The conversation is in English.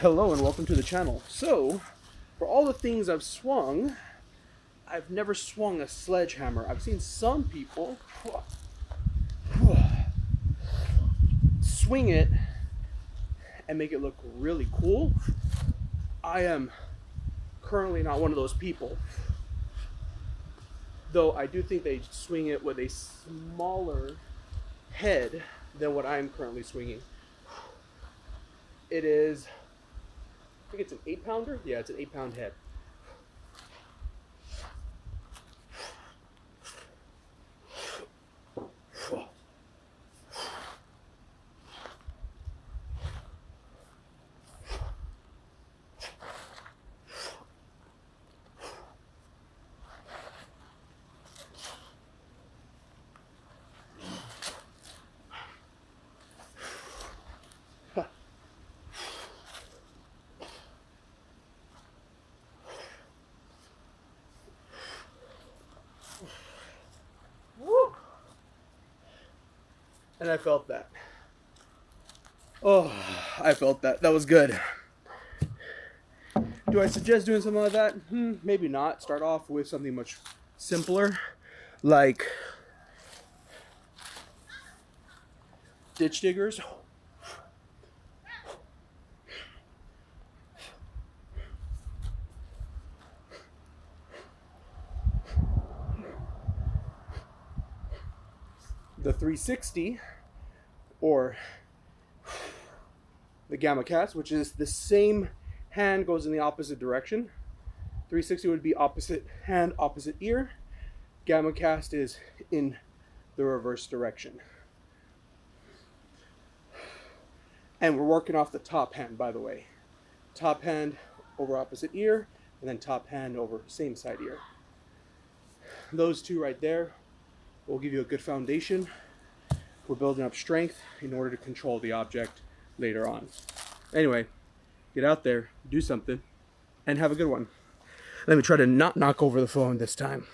Hello and welcome to the channel. So, for all the things I've swung, I've never swung a sledgehammer. I've seen some people swing it and make it look really cool. I am currently not one of those people. Though I do think they swing it with a smaller head than what I'm currently swinging. It is, I think it's an 8-pounder? Yeah, it's an 8-pound head. Woo! And I felt that. Oh, I felt that. That was good. Do I suggest doing something like that? Maybe not. Start off with something much simpler, like ditch diggers. The 360 or the gamma cast, which is the same hand goes in the opposite direction. 360 would be opposite hand, opposite ear. Gamma cast is in the reverse direction. And we're working off the top hand, by the way. Top hand over opposite ear, and then top hand over same side ear. Those two right there will give you a good foundation. We're building up strength in order to control the object later on. Anyway, get out there, do something, and have a good one. Let me try to not knock over the phone this time.